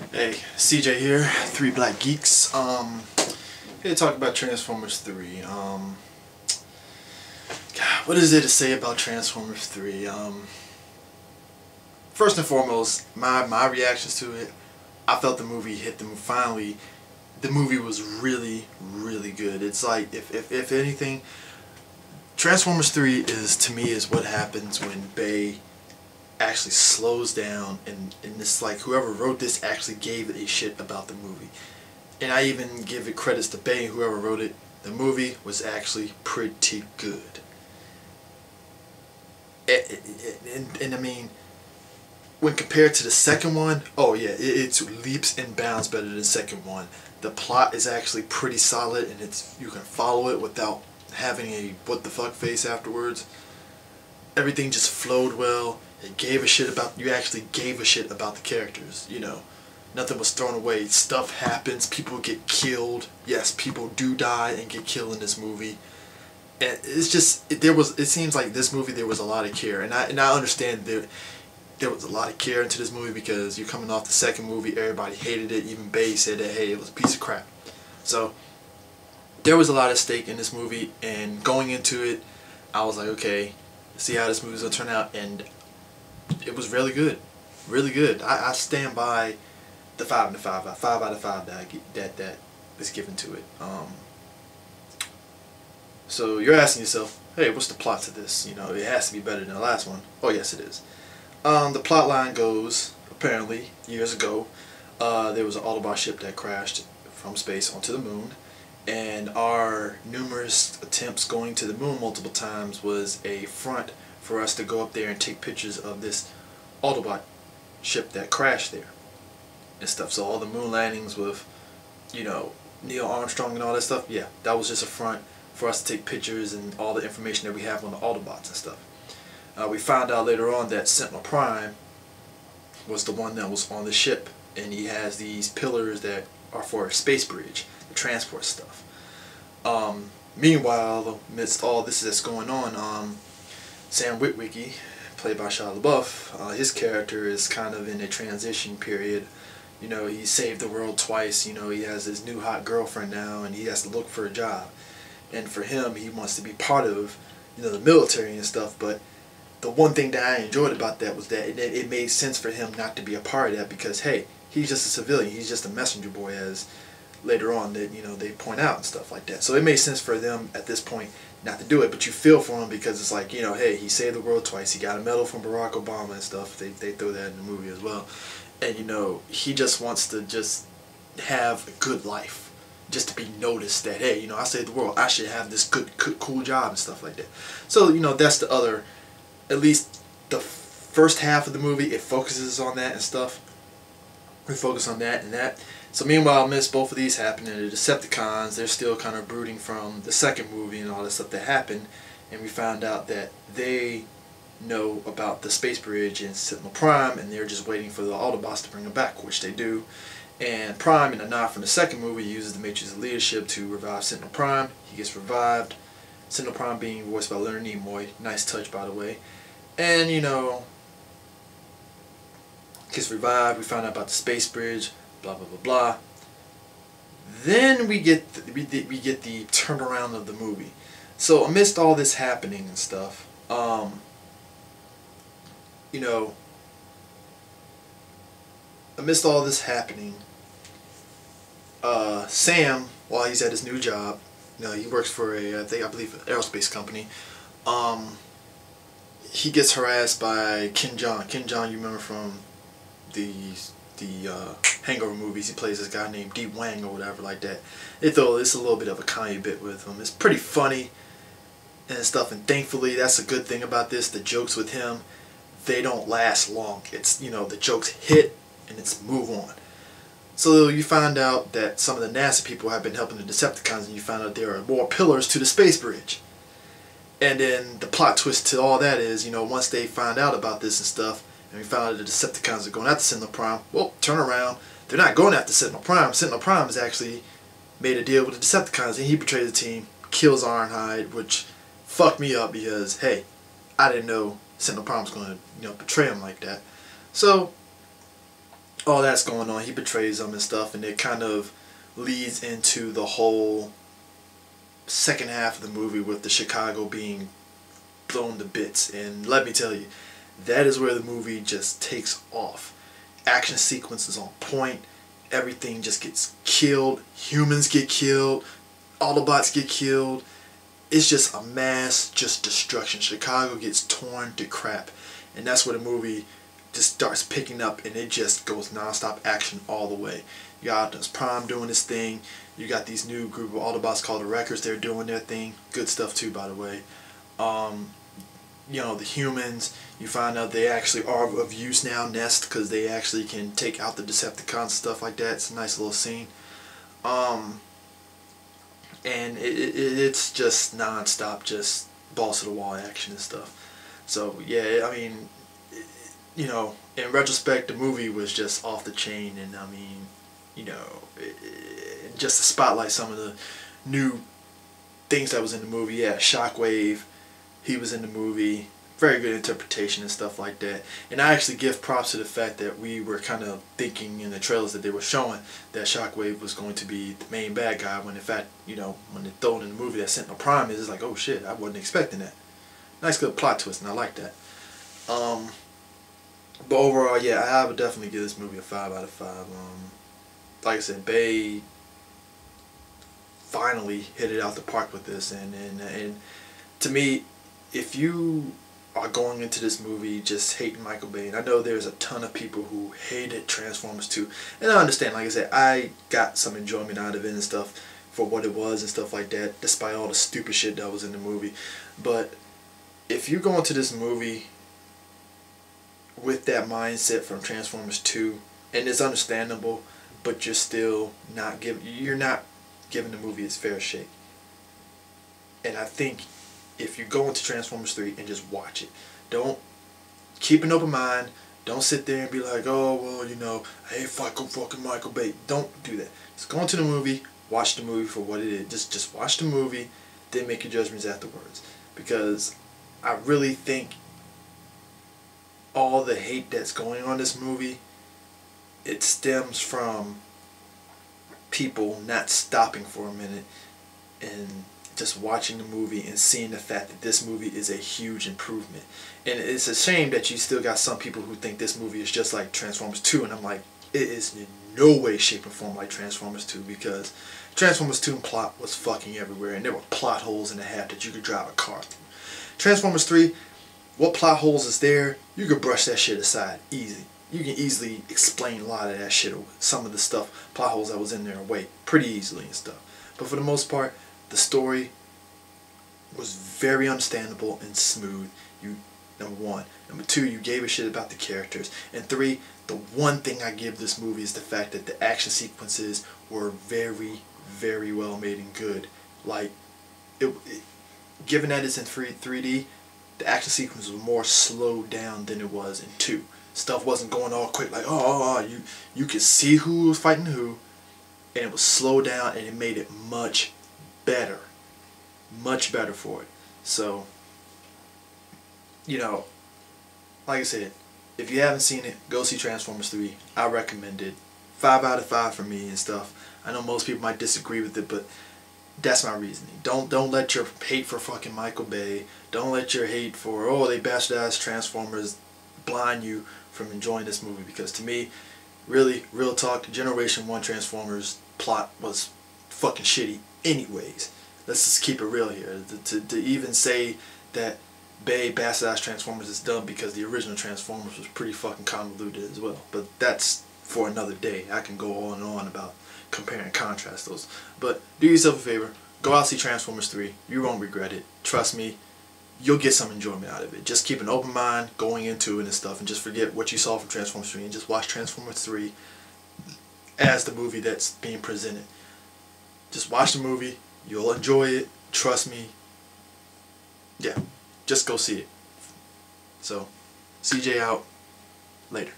Hey, CJ here, Three Black Geeks. Here to talk about Transformers 3. God, what is there to say about Transformers 3? First and foremost, my reactions to it, I felt the movie hit them finally. The movie was really, really good. It's like, if anything, Transformers 3 is, to me, is what happens when Bay actually slows down, and it's like whoever wrote this actually gave it a shit about the movie. And I even give it credits to Bay, whoever wrote it. The movie was actually pretty good. And I mean, when compared to the second one, oh yeah, it's leaps and bounds better than the second one. The plot is actually pretty solid, and you can follow it without having a what the fuck face afterwards. Everything just flowed well. It gave a shit about, you actually gave a shit about the characters, you know. Nothing was thrown away. Stuff happens. People get killed. Yes, people do die and get killed in this movie. And it's just, it seems like this movie there was a lot of care. And I understand there was a lot of care into this movie because you're coming off the second movie, everybody hated it. Even Bay said that, hey, it was a piece of crap. So, there was a lot at stake in this movie, and going into it, I was like, okay, see how this movie's gonna turn out, and it was really good, really good. I stand by the 5 out of 5 that is given to it. So you're asking yourself, hey, what's the plot to this? You know, it has to be better than the last one. Oh yes, it is. The plot line goes, apparently years ago, there was an Autobot ship that crashed from space onto the moon, and our numerous attempts going to the moon multiple times was a front for us to go up there and take pictures of this Autobot ship that crashed there and stuff. So all the moon landings with, you know, Neil Armstrong and all that stuff, yeah, that was just a front for us to take pictures and all the information that we have on the Autobots and stuff. We found out later on that Sentinel Prime was the one that was on the ship, and he has these pillars that are for a space bridge, the transport stuff. Meanwhile, amidst all this that's going on, Sam Witwicky, played by Shia LaBeouf, his character is kind of in a transition period. You know, he saved the world twice. You know, he has his new hot girlfriend now, and he has to look for a job. And for him, he wants to be part of, you know, the military and stuff. But the one thing that I enjoyed about that was that it made sense for him not to be a part of that, because hey, he's just a civilian. He's just a messenger boy, as later on that, you know, they point out and stuff like that. So it made sense for them at this point not to do it, but you feel for him because it's like, you know, hey, he saved the world twice. He got a medal from Barack Obama and stuff. They throw that in the movie as well. And, you know, he just wants to just have a good life, just to be noticed that, hey, you know, I saved the world. I should have this good cool job and stuff like that. So, you know, that's the other, at least the first half of the movie, it focuses on that and stuff. We focus on that and that. So meanwhile, amidst both of these happening, the Decepticons, they're still kind of brooding from the second movie and all that stuff that happened, and we found out that they know about the space bridge in Sentinel Prime, and they're just waiting for the Autobots to bring them back, which they do. And Prime, in a nod from the second movie, uses the Matrix of Leadership to revive Sentinel Prime. He gets revived. Sentinel Prime being voiced by Leonard Nimoy. Nice touch, by the way. And, you know, gets revived. We found out about the space bridge. Blah blah blah blah. Then we get the turnaround of the movie. So amidst all this happening and stuff, you know, amidst all this happening, Sam, while he's at his new job, you know, he works for I believe an aerospace company. He gets harassed by Ken Jeong. Ken Jeong, you remember from the Hangover movies. He plays this guy named Deep Wang or whatever like that. It's a little bit of a comedy bit with him. It's pretty funny and stuff, and thankfully that's a good thing about this. The jokes with him, they don't last long. It's, you know, the jokes hit and it's move on. So you find out that some of the NASA people have been helping the Decepticons, and you find out there are more pillars to the space bridge. And then the plot twist to all that is, you know, once they find out about this and stuff, and we found out the Decepticons are going after Sentinel Prime, well, turn around. They're not going after Sentinel Prime. Sentinel Prime has actually made a deal with the Decepticons, and he betrays the team, kills Ironhide, which fucked me up because, hey, I didn't know Sentinel Prime was going to, you know, betray him like that. So, all that's going on. He betrays them and stuff, and it kind of leads into the whole second half of the movie with the Chicago being blown to bits. And let me tell you, that is where the movie just takes off. Action sequences on point. Everything just gets killed. Humans get killed. Autobots get killed. It's just a mass just destruction. Chicago gets torn to crap. And that's where the movie just starts picking up, and it just goes non-stop action all the way. You got Optimus Prime doing his thing. You got these new group of Autobots called the Wreckers. They're doing their thing. Good stuff too, by the way. You know, the humans, you find out they actually are of use now, Nest, because they actually can take out the Decepticons and stuff like that. It's a nice little scene. And it's just non-stop, just balls to the wall action and stuff. So yeah, I mean, you know, in retrospect, the movie was just off the chain, and I mean, you know, just to spotlight some of the new things that was in the movie. Yeah, Shockwave, he was in the movie. Very good interpretation and stuff like that. And I actually give props to the fact that we were kind of thinking in the trailers that they were showing that Shockwave was going to be the main bad guy, when in fact, you know, when they throw it in the movie that Sentinel Prime is, it's like, oh shit, I wasn't expecting that. Nice good plot twist, and I like that. But overall, yeah, I would definitely give this movie a 5 out of 5. Like I said, Bay finally hit it out the park with this, and to me, if you are going into this movie just hating Michael Bay, and I know there's a ton of people who hated Transformers 2, and I understand, like I said, I got some enjoyment out of it and stuff for what it was and stuff like that, despite all the stupid shit that was in the movie. But if you go into this movie with that mindset from Transformers 2, and it's understandable, but you're still not giving the movie its fair shake. And I think if you go into Transformers 3 and just watch it, don't keep an open mind. Don't sit there and be like, oh well, you know, I hate fucking Michael Bay. Don't do that. Just go into the movie, watch the movie for what it is. Just watch the movie, then make your judgments afterwards. Because I really think all the hate that's going on this movie, it stems from people not stopping for a minute and just watching the movie and seeing the fact that this movie is a huge improvement. And it's a shame that you still got some people who think this movie is just like Transformers 2, and I'm like, it is in no way, shape, or form like Transformers 2, because Transformers 2 plot was fucking everywhere, and there were plot holes in the half that you could drive a car through. Transformers 3, what plot holes is there? You could brush that shit aside easy. You can easily explain a lot of that shit, or some of the stuff, plot holes that was in there away, pretty easily and stuff. But for the most part, the story was very understandable and smooth. Number one. Number two, you gave a shit about the characters. And three, the one thing I give this movie is the fact that the action sequences were very, very well made and good. Like, given that it's in 3D, the action sequence was more slowed down than it was in 2. Stuff wasn't going all quick, like, you could see who was fighting who, and it was slowed down, and it made it much better for it. So, you know, like I said, if you haven't seen it, go see Transformers 3. I recommend it. 5 out of 5 for me and stuff. I know most people might disagree with it, but that's my reasoning. Don't let your hate for fucking Michael Bay, don't let your hate for, oh, they bastardized Transformers, blind you from enjoying this movie. Because to me, really, real talk, Generation 1 Transformers plot was fucking shitty anyways. Let's just keep it real here. To even say that Bay bastardized Transformers is dumb, because the original Transformers was pretty fucking convoluted as well. But that's for another day. I can go on and on about compare and contrast those. But do yourself a favor, go out, see Transformers 3. You won't regret it. Trust me, you'll get some enjoyment out of it. Just keep an open mind going into it and stuff, and just forget what you saw from Transformers 3 and just watch Transformers 3 as the movie that's being presented. Just watch the movie, you'll enjoy it, trust me. Yeah, just go see it. So, CJ out, later.